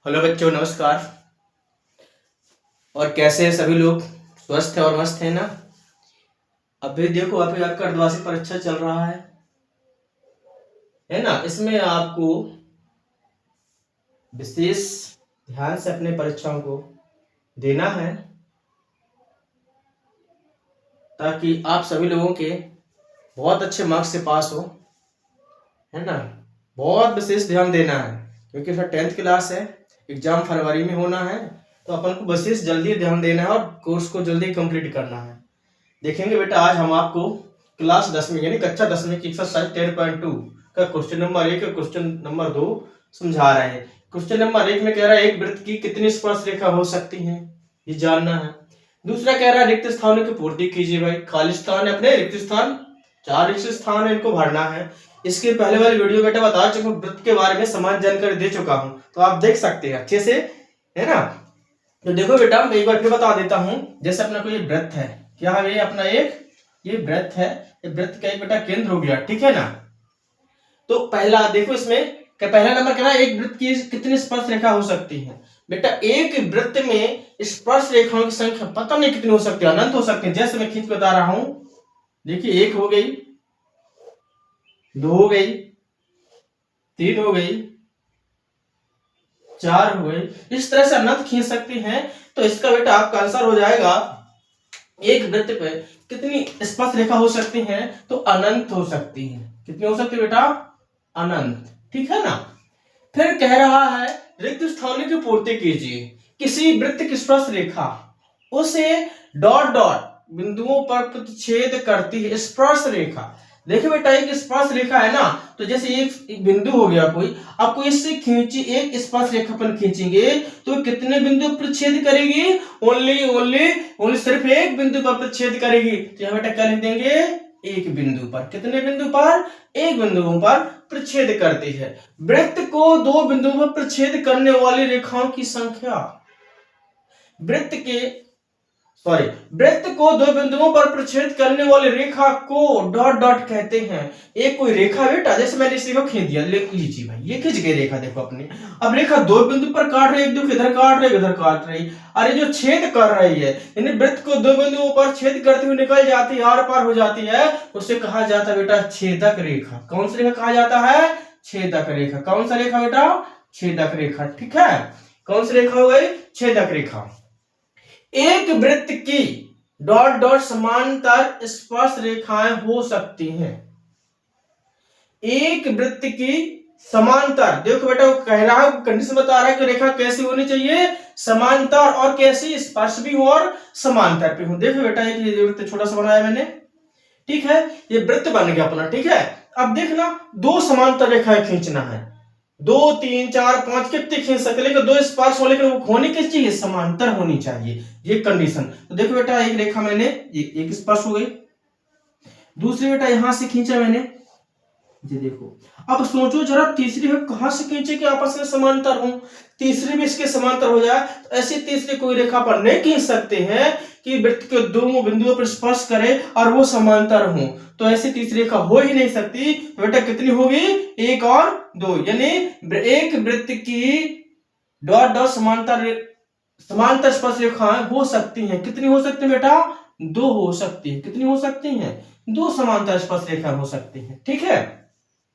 Hello बच्चों, नमस्कार। और कैसे हैं सभी लोग? स्वस्थ है और मस्त है ना? अभी देखो, अभी आपका अर्धवार्षिक परीक्षा चल रहा है ना? इसमें आपको विशेष ध्यान से अपने परीक्षाओं को देना है ताकि आप सभी लोगों के बहुत अच्छे मार्क्स से पास हो, है ना? बहुत विशेष ध्यान देना है क्योंकि फिर 10th क्लास है, एग्जाम फरवरी में होना है, तो अपन को विशेष जल्दी ध्यान देना है और कोर्स को जल्दी कंप्लीट करना है। देखेंगे बेटा, आज हम आपको क्लास 10वीं यानी कक्षा 10वीं की एक्सरसाइज 10.2 का क्वेश्चन नंबर 1 और क्वेश्चन नंबर 2 समझा रहे हैं। क्वेश्चन नंबर 1 में कह रहा है एक वृत्त की कितनी स्पर्श रेखा हो सकती है, ये जानना है। दूसरा कह रहा है रिक्त स्थानों की पूर्ति कीजिए। भाई, खाली स्थान है अपने, रिक्त स्थान 4 रिक्त स्थान है, इनको भरना है। इसके पहले वाली वीडियो बेटा बता चुका हूँ, वृत्त के बारे में समान जानकारी दे चुका हूँ, तो आप देख सकते हैं अच्छे से, है ना? तो देखो बेटा, मैं एक बार फिर बता देता हूँ। जैसे अपना कोई वृत्त है, क्या है ये अपना एक, ये वृत्त है, ये वृत्त का एक बेटा केंद्र हो गया, ठीक है ना? तो पहला देखो, इसमें पहला नंबर कह रहा है एक वृत्त की कितनी स्पर्श रेखा हो सकती है। बेटा, एक वृत्त में स्पर्श रेखाओं की संख्या पता नहीं कितनी हो सकती है, अनंत हो सकती है। जैसे मैं खींच बता रहा हूं, देखिए 1 हो गई, 2 हो गई, 3 हो गई, 4 हो गई, इस तरह से अनंत खींच सकते हैं। तो इसका बेटा आपका आंसर हो जाएगा, एक वृत्त पे कितनी स्पर्श रेखा हो सकती है, तो अनंत हो सकती है। कितनी हो सकती है बेटा? अनंत, ठीक है ना? फिर कह रहा है रिक्त स्थानों की पूर्ति कीजिए। किसी वृत्त की स्पर्श रेखा उसे डॉट डॉट बिंदुओं पर प्रतिच्छेद करती है। स्पर्श रेखा, देखिए बेटा, एक स्पर्श रेखा है ना, तो जैसे एक बिंदु हो गया कोई, आपको इससे खींची एक स्पर्श रेखा पर खींचेंगे तो कितने बिंदु पर छेद करेगी? ओनली सिर्फ एक बिंदु पर छेद करेगी। तो यहां बेटा क्या लिख देंगे? एक बिंदु पर। कितने बिंदु पर? एक बिंदु पर प्रच्छेद करती है। वृत्त को 2 बिंदुओं पर प्रच्छेद करने वाली रेखाओं की संख्या, वृत्त को 2 बिंदुओं पर प्रच्छेद करने वाली रेखा को डॉट डॉट कहते हैं। एक कोई रेखा बेटा, जैसे मैंने इसी को खींच दिया, लीजिए भाई, ये खींच गई रेखा, देखो अपनी। अब रेखा 2 बिंदु पर काट रही है, एक दो इधर काट रही है, इधर काट रही। अरे जो छेद कर रही है, यानी वृत्त को 2 बिंदुओं पर छेद करते हुए निकल जाती है, आर पार हो जाती है, उसे कहा जाता है बेटा छेदक रेखा। कौन सी रेखा कहा जाता है? छेदक रेखा। कौन सा रेखा बेटा? छेदक रेखा, ठीक है? कौन सी रेखा हो गई? छेदक रेखा। एक वृत्त की डॉट डॉट समांतर स्पर्श रेखाएं हो सकती हैं। एक वृत्त की समांतर, देखो बेटा, वो कह रहा है, कंडीशन बता रहा है कि रेखा कैसी होनी चाहिए? समांतर, और कैसी? स्पर्श भी हो और समांतर भी हो। देखो बेटा, एक वृत्त छोटा सा बनाया मैंने, ठीक है? ये वृत्त बन गया अपना, ठीक है? अब देखना, 2 समांतर रेखाएं खींचना है, 2 3 4 5 कितने खींच सकते, लेकिन 2 स्पर्श हो, लेकिन वो होनी किस चाहिए? समांतर होनी चाहिए, ये कंडीशन। तो देखो बेटा, एक रेखा मैंने, एक स्पर्श हो गई, दूसरी बेटा यहां से खींचा मैंने, ये देखो। अब सोचो जरा, तीसरी है कहां से खींचे कि आपस में समांतर हो, तीसरी भी इसके समांतर हो जाए। तो ऐसी तीसरी कोई रेखा पर नहीं खींच सकते हैं कि वृत्त के 2 बिंदुओं पर स्पर्श करे और वो समांतर हो, तो ऐसी तीसरी रेखा हो ही नहीं सकती। तो बेटा कितनी होगी? 1 और 2, यानी एक वृत्त की डॉट डॉट समांतर स्पर्श रेखाएं हो सकती हैं। कितनी हो सकती है बेटा? 2 हो सकती है। कितनी हो सकती हैं? 2 समांतर स्पर्श रेखा हो सकती हैं, ठीक है?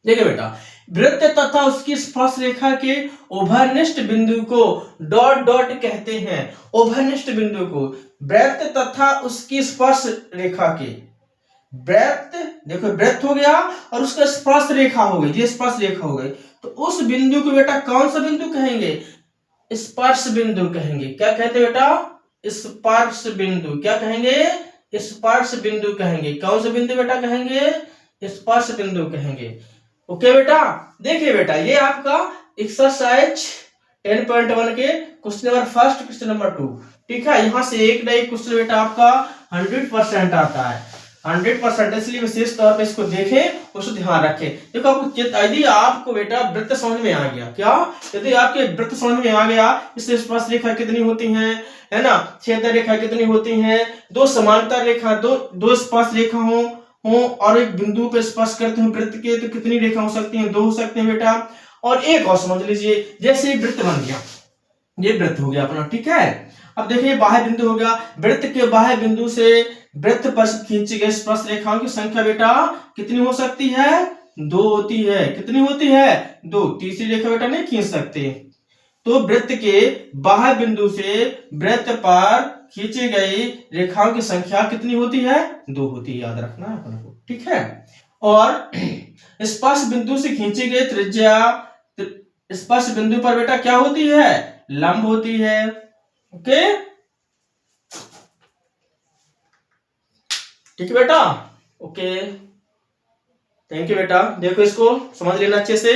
देखिए बेटा, वृत्त तथा उसकी स्पर्श रेखा के उभयनिष्ठ बिंदु को डॉट डॉट कहते हैं। उभयनिष्ठ बिंदु को, वृत्त तथा उसकी स्पर्श रेखा के, वृत्त, देखो वृत्त हो गया और उसका स्पर्श रेखा हो गई, ये स्पर्श रेखा हो गई, तो उस बिंदु को बेटा कौन सा बिंदु कहेंगे? स्पर्श बिंदु कहेंगे। क्या कहते हैं बेटा? स्पर्श बिंदु। क्या कहेंगे? स्पर्श बिंदु कहेंगे। कौन सा बिंदु बेटा कहेंगे? स्पर्श बिंदु कहेंगे। ओके बेटा, देखिए बेटा, ये आपका एक्सरसाइज 10.1 के क्वेश्चन नंबर 1, क्वेश्चन नंबर 2, ठीक है? यहां से एक ना एक क्वेश्चन बेटा आपका 100% आता है, 100%, इसलिए विशेष तौर पे इसको देखें, उसको ध्यान रखें। देखो, आपको यदि आपको बेटा वृत्त समझ में आ गया, क्या? यदि आपके वृत्त समझ में आ गया, इससे स्पर्श रेखा कितनी होती हैं, है ना? छेद रेखा कितनी होती हैं, 2 समांतर रेखा, दो स्पर्श रेखा हो और एक बिंदु पे स्पर्श करते हैं वृत्त के, तो कितनी रेखा हो सकती हैं? 2 हो सकते हैं बेटा। और एक और समझ लीजिए, जैसे एक वृत्त बन गया, ये वृत्त हो गया अपना, ठीक है। अब देखिए बाह्य बिंदु हो गया, वृत्त के बाह्य बिंदु से वृत्त पर खींची गई स्पर्श रेखाओं की संख्या बेटा कितनी हो सकती है? 2 होती है। कितनी होती है? 2। तीसरी रेखा बेटा नहीं खींच सकते। तो वृत्त के बाह्य बिंदु से वृत्त पर खींची गई रेखाओं की संख्या कितनी होती है? 2 होती है, याद रखना है अपने को, ठीक है। और स्पर्श बिंदु से खींची गई त्रिज्या स्पर्श बिंदु पर बेटा क्या होती है? लंब होती है। ओके, ठीक है बेटा। ओके, थैंक यू बेटा। देखो इसको समझ लेना अच्छे से।